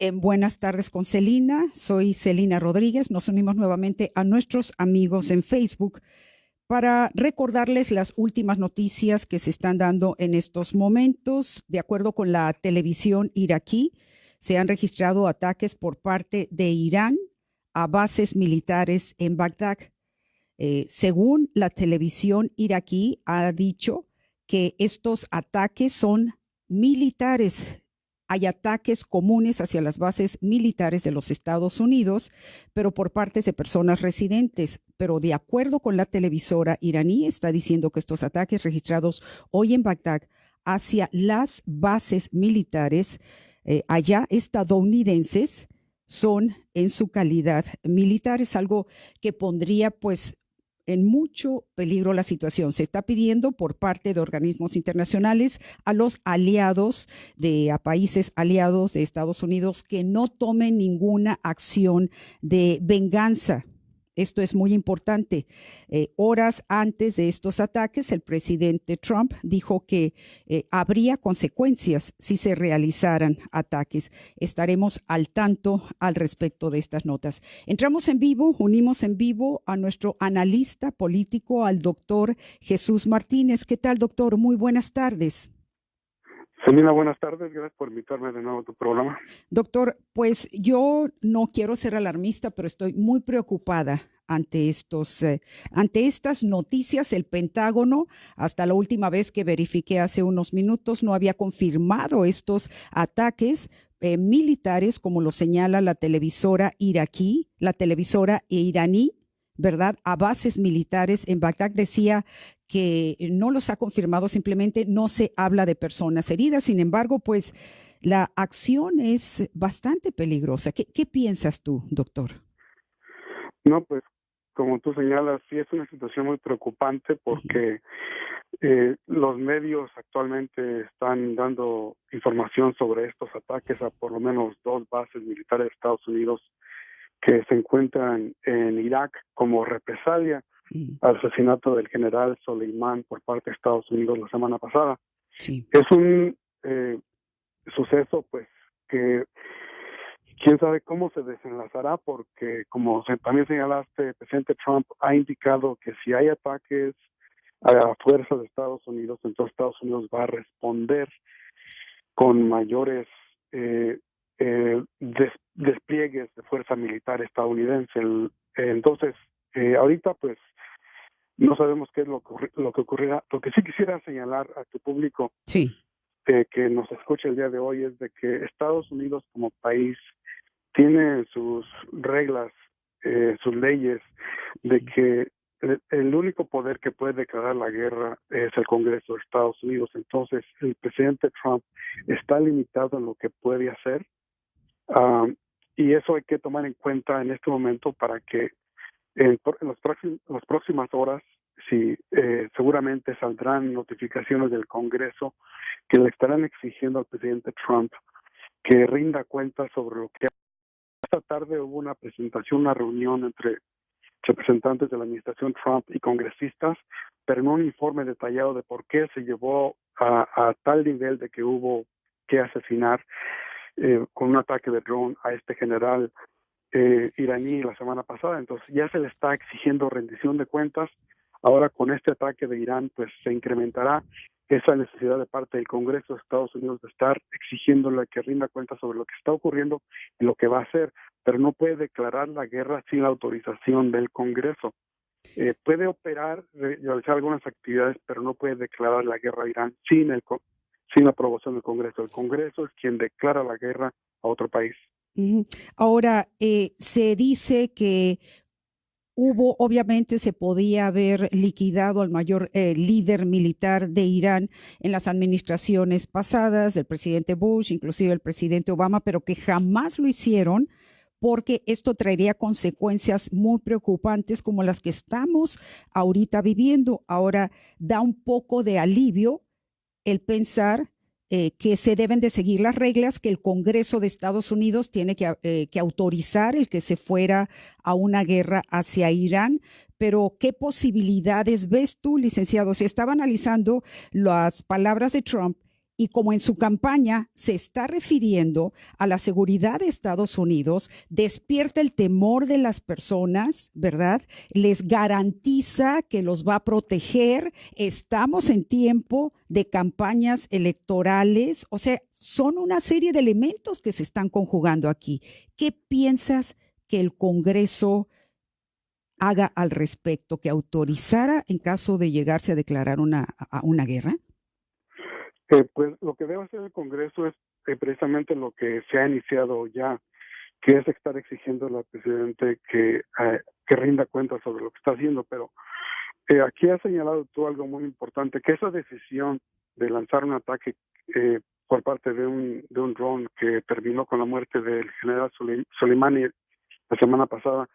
En Buenas tardes con Celina. Soy Celina Rodríguez. Nos unimos nuevamente a nuestros amigos en Facebook para recordarles las últimas noticias que se están dando en estos momentos. De acuerdo con la televisión iraquí, se han registrado ataques por parte de Irán a bases militares en Bagdad. Según la televisión iraquí, ha dicho que estos ataques son militares. Hay ataques comunes hacia las bases militares de los Estados Unidos, pero por partes de personas residentes. Pero de acuerdo con la televisora iraní, está diciendo que estos ataques registrados hoy en Bagdad hacia las bases militares allá estadounidenses son en su calidad militar. Es algo que pondría pues en mucho peligro la situación. Se está pidiendo por parte de organismos internacionales a los aliados, a países aliados de Estados Unidos, que no tomen ninguna acción de venganza. Esto es muy importante. Horas antes de estos ataques, el presidente Trump dijo que habría consecuencias si se realizaran ataques. Estaremos al tanto al respecto de estas notas. Entramos en vivo, unimos en vivo a nuestro analista político, al doctor Jesús Martínez. ¿Qué tal, doctor? Muy buenas tardes. Celina, buenas tardes. Gracias por invitarme de nuevo a tu programa. Doctor, pues yo no quiero ser alarmista, pero estoy muy preocupada ante estas noticias. El Pentágono, hasta la última vez que verifiqué hace unos minutos, no había confirmado estos ataques militares, como lo señala la televisora iraquí, la televisora iraní, ¿verdad? A bases militares en Bagdad. Decía que no los ha confirmado, simplemente no se habla de personas heridas. Sin embargo, pues la acción es bastante peligrosa. ¿Qué piensas tú, doctor? No, pues como tú señalas, sí es una situación muy preocupante porque los medios actualmente están dando información sobre estos ataques a por lo menos 2 bases militares de Estados Unidos que se encuentran en Irak como represalia al asesinato del general Soleimán por parte de Estados Unidos la semana pasada. Sí. Es un suceso pues que quién sabe cómo se desenlazará, porque como también señalaste, el presidente Trump ha indicado que si hay ataques a la fuerza de Estados Unidos, entonces Estados Unidos va a responder con mayores despliegues de fuerza militar estadounidense. Entonces, ahorita pues no sabemos qué es lo que ocurrirá. Lo que sí quisiera señalar a tu público Sí. Que nos escucha el día de hoy es de que Estados Unidos como país tiene sus reglas, sus leyes, de que el único poder que puede declarar la guerra es el Congreso de Estados Unidos. Entonces, el presidente Trump está limitado en lo que puede hacer, y eso hay que tomar en cuenta en este momento para que en las próximas horas, seguramente saldrán notificaciones del Congreso que le estarán exigiendo al presidente Trump que rinda cuentas sobre lo que esta tarde hubo una presentación, una reunión entre representantes de la administración Trump y congresistas, pero no un informe detallado de por qué se llevó a tal nivel de que hubo que asesinar con un ataque de dron a este general iraní la semana pasada. Entonces ya se le está exigiendo rendición de cuentas. Ahora con este ataque de Irán pues se incrementará esa necesidad de parte del Congreso de Estados Unidos de estar exigiéndole que rinda cuentas sobre lo que está ocurriendo y lo que va a hacer, pero no puede declarar la guerra sin la autorización del Congreso. Puede operar, realizar algunas actividades, pero no puede declarar la guerra a Irán sin la aprobación del Congreso. El Congreso es quien declara la guerra a otro país. Ahora, se dice que obviamente se podía haber liquidado al mayor líder militar de Irán en las administraciones pasadas, del presidente Bush, inclusive el presidente Obama, pero que jamás lo hicieron porque esto traería consecuencias muy preocupantes como las que estamos ahorita viviendo. Ahora da un poco de alivio el pensar que se deben de seguir las reglas, que el Congreso de Estados Unidos tiene que autorizar el que se fuera a una guerra hacia Irán. Pero, ¿qué posibilidades ves tú, licenciado? Se estaba analizando las palabras de Trump y como en su campaña se está refiriendo a la seguridad de Estados Unidos, despierta el temor de las personas, ¿verdad? Les garantiza que los va a proteger. Estamos en tiempo de campañas electorales, o sea, son una serie de elementos que se están conjugando aquí. ¿Qué piensas que el Congreso haga al respecto, que autorizara en caso de llegarse a declarar una guerra? Pues lo que debe hacer el Congreso es precisamente lo que se ha iniciado ya, que es estar exigiendo al presidente que rinda cuentas sobre lo que está haciendo. Pero aquí has señalado tú algo muy importante, que esa decisión de lanzar un ataque por parte de un dron que terminó con la muerte del general Soleimani la semana pasada,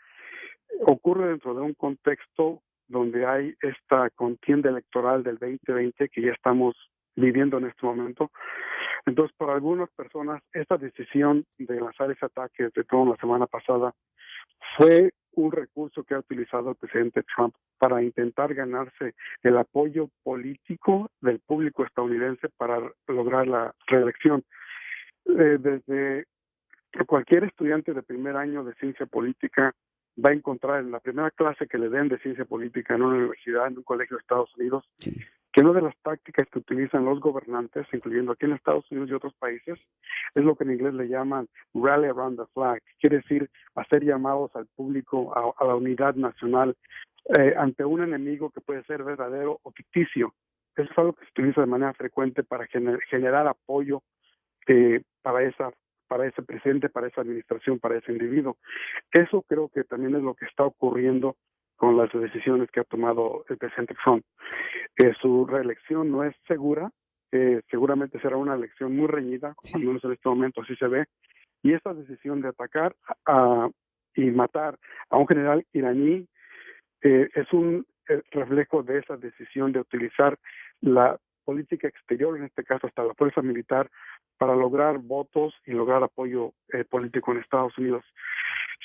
ocurre dentro de un contexto donde hay esta contienda electoral del 2020 que ya estamos viviendo en este momento. Entonces, para algunas personas, esta decisión de lanzar ese ataque de todo la semana pasada fue un recurso que ha utilizado el presidente Trump para intentar ganarse el apoyo político del público estadounidense para lograr la reelección. Desde cualquier estudiante de primer año de ciencia política va a encontrar en la primera clase que le den de ciencia política en una universidad, en un colegio de Estados Unidos, Sí. que una de las tácticas que utilizan los gobernantes, incluyendo aquí en Estados Unidos y otros países, es lo que en inglés le llaman rally around the flag, quiere decir hacer llamados al público a la unidad nacional ante un enemigo que puede ser verdadero o ficticio. Eso es algo que se utiliza de manera frecuente para generar apoyo para ese presidente, para esa administración, para ese individuo. Eso creo que también es lo que está ocurriendo con las decisiones que ha tomado el presidente Trump. Su reelección no es segura, seguramente será una elección muy reñida, Sí. al menos en este momento así se ve, y esa decisión de atacar y matar a un general iraní es un reflejo de esa decisión de utilizar la política exterior, en este caso hasta la fuerza militar, para lograr votos y lograr apoyo político en Estados Unidos.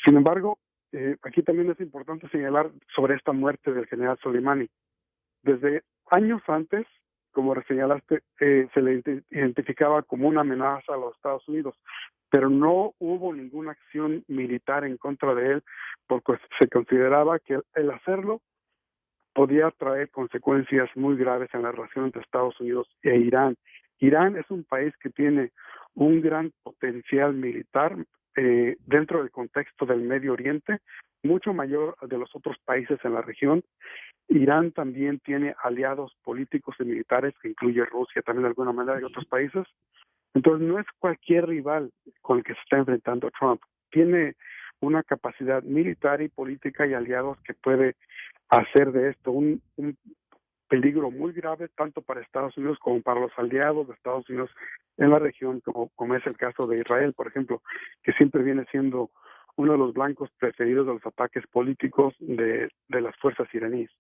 Sin embargo, aquí también es importante señalar sobre esta muerte del general Soleimani. Desde años antes, como señalaste, se le identificaba como una amenaza a los Estados Unidos, pero no hubo ninguna acción militar en contra de él porque se consideraba que el hacerlo podía traer consecuencias muy graves en la relación entre Estados Unidos e Irán. Irán es un país que tiene un gran potencial militar dentro del contexto del Medio Oriente, mucho mayor de los otros países en la región. Irán también tiene aliados políticos y militares, que incluye Rusia también de alguna manera y otros países. Entonces no es cualquier rival con el que se está enfrentando Trump. Tiene una capacidad militar y política y aliados que puede hacer de esto un peligro muy grave tanto para Estados Unidos como para los aliados de Estados Unidos en la región, como es el caso de Israel, por ejemplo, que siempre viene siendo uno de los blancos preferidos de los ataques políticos de las fuerzas iraníes.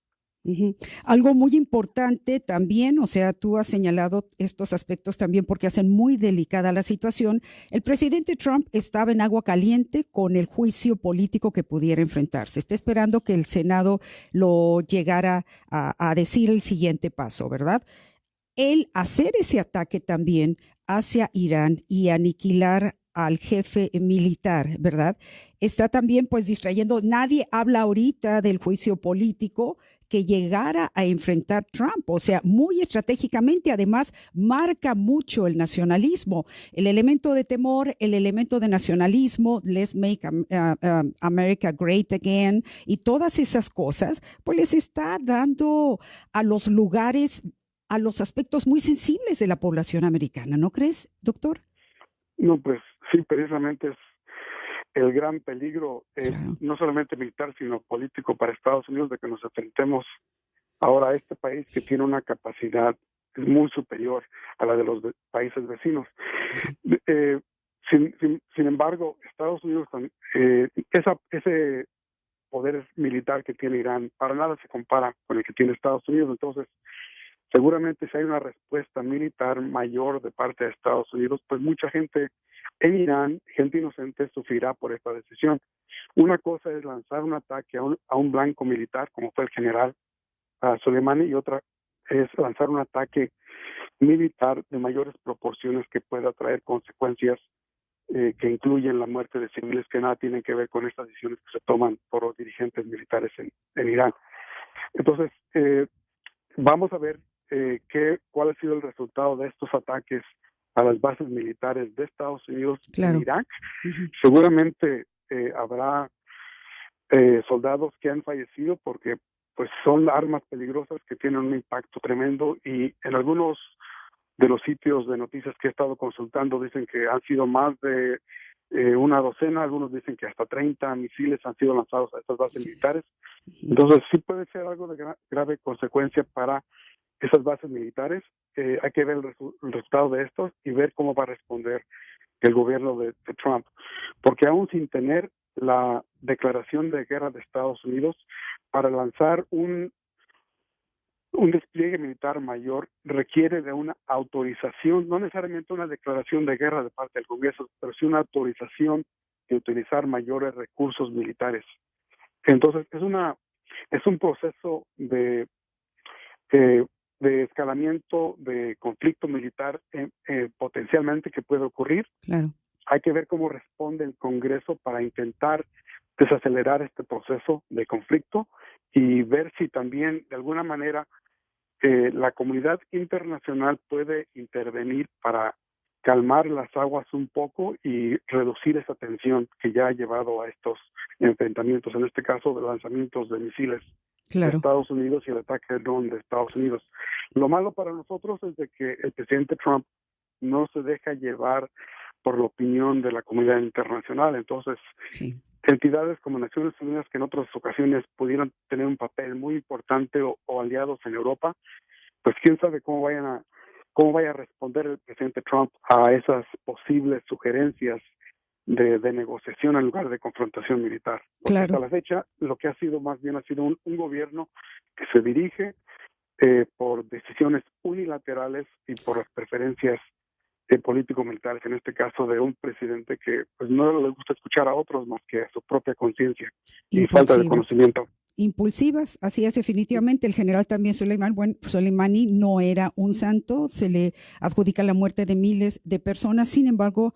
Ujú. Algo muy importante también, o sea, tú has señalado estos aspectos también porque hacen muy delicada la situación. El presidente Trump estaba en agua caliente con el juicio político que pudiera enfrentarse. Está esperando que el Senado lo llegara a decir el siguiente paso, ¿verdad? El hacer ese ataque también hacia Irán y aniquilar al jefe militar, ¿verdad? Está también pues distrayendo. Nadie habla ahorita del juicio político que llegara a enfrentar Trump, o sea, muy estratégicamente, además, marca mucho el nacionalismo, el elemento de temor, el elemento de nacionalismo, let's make America great again, y todas esas cosas, pues les está dando a los lugares, a los aspectos muy sensibles de la población americana, ¿no crees, doctor? No, pues sí, precisamente es el gran peligro, Claro. no solamente militar, sino político para Estados Unidos, de que nos enfrentemos ahora a este país que tiene una capacidad muy superior a la de los países vecinos. Sí. Sin embargo, Estados Unidos, ese poder militar que tiene Irán para nada se compara con el que tiene Estados Unidos. Entonces, seguramente si hay una respuesta militar mayor de parte de Estados Unidos, pues mucha gente en Irán, gente inocente, sufrirá por esta decisión. Una cosa es lanzar un ataque a un blanco militar, como fue el general Soleimani, y otra es lanzar un ataque militar de mayores proporciones que pueda traer consecuencias que incluyen la muerte de civiles que nada tienen que ver con estas decisiones que se toman por los dirigentes militares en Irán. Entonces, vamos a ver cuál ha sido el resultado de estos ataques a las bases militares de Estados Unidos en Irak. Seguramente habrá soldados que han fallecido porque pues son armas peligrosas que tienen un impacto tremendo, y en algunos de los sitios de noticias que he estado consultando dicen que han sido más de una docena, algunos dicen que hasta 30 misiles han sido lanzados a estas bases militares. Entonces sí puede ser algo de grave consecuencia para esas bases militares. Hay que ver el resultado de estos y ver cómo va a responder el gobierno de Trump, porque aún sin tener la declaración de guerra de Estados Unidos, para lanzar un despliegue militar mayor requiere de una autorización, no necesariamente una declaración de guerra de parte del Congreso, pero sí una autorización de utilizar mayores recursos militares. Entonces es un proceso de escalamiento de conflicto militar potencialmente que puede ocurrir. Claro. Hay que ver cómo responde el Congreso para intentar desacelerar este proceso de conflicto y ver si también de alguna manera la comunidad internacional puede intervenir para calmar las aguas un poco y reducir esa tensión que ya ha llevado a estos enfrentamientos, en este caso de lanzamientos de misiles de Estados Unidos y el ataque del dron de Estados Unidos. Lo malo para nosotros es de que el presidente Trump no se deja llevar por la opinión de la comunidad internacional. Entonces, entidades como Naciones Unidas, que en otras ocasiones pudieran tener un papel muy importante o aliados en Europa, pues quién sabe cómo vaya a responder el presidente Trump a esas posibles sugerencias de negociación en lugar de confrontación militar. Porque hasta la fecha lo que ha sido más bien ha sido un gobierno que se dirige por decisiones unilaterales y por las preferencias político-militares, en este caso de un presidente que pues no le gusta escuchar a otros más que a su propia conciencia y falta de conocimiento. Impulsivas, así es definitivamente. El general también Soleimani no era un santo, se le adjudica la muerte de miles de personas, sin embargo,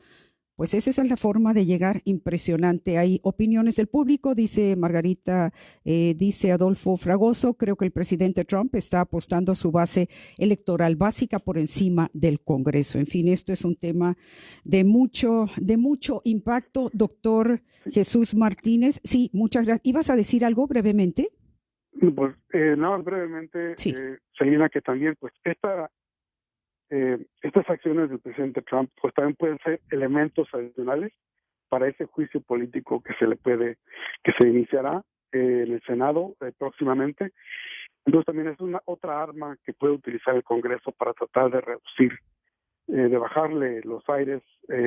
pues esa es la forma de llegar impresionante. Hay opiniones del público, dice Margarita, dice Adolfo Fragoso, creo que el presidente Trump está apostando a su base electoral básica por encima del Congreso. En fin, esto es un tema de mucho impacto. Doctor Jesús Martínez, sí, muchas gracias. ¿Ibas a decir algo brevemente? Pues no, brevemente, Selina, que también pues estas acciones del presidente Trump pues también pueden ser elementos adicionales para ese juicio político que se iniciará en el Senado próximamente. Entonces también es otra arma que puede utilizar el Congreso para tratar de reducir, de bajarle los aires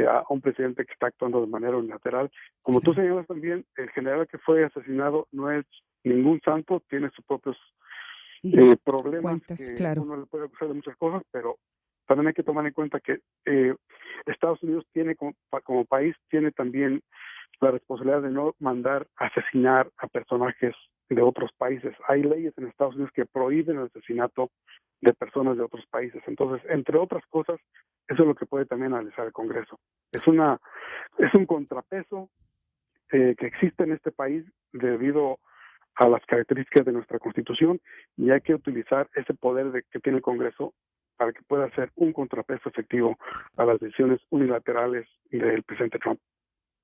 a un presidente que está actuando de manera unilateral. Como tú señalas también, el general que fue asesinado no es ningún santo, tiene sus propios problemas, uno le puede acusar de muchas cosas, pero también hay que tomar en cuenta que Estados Unidos tiene como país tiene también la responsabilidad de no mandar a asesinar a personajes de otros países. Hay leyes en Estados Unidos que prohíben el asesinato de personas de otros países. Entonces, entre otras cosas, eso es lo que puede también analizar el Congreso. Es un contrapeso que existe en este país debido a las características de nuestra Constitución, y hay que utilizar ese poder que tiene el Congreso para que pueda ser un contrapeso efectivo a las decisiones unilaterales del presidente Trump.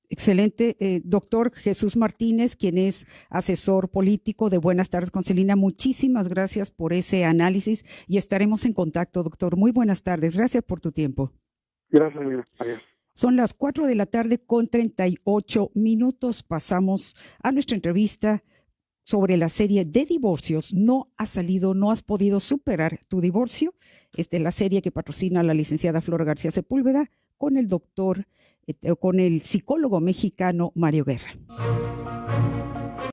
Excelente. Doctor Jesús Martínez, quien es asesor político de Buenas Tardes con Selina, muchísimas gracias por ese análisis y estaremos en contacto, doctor. Muy buenas tardes. Gracias por tu tiempo. Gracias, Selina. Adiós. Son las 4:38 p.m. Pasamos a nuestra entrevista sobre la serie de divorcios. No has podido superar tu divorcio. Esta es la serie que patrocina la licenciada Flora García Sepúlveda con el psicólogo mexicano Mario Guerra.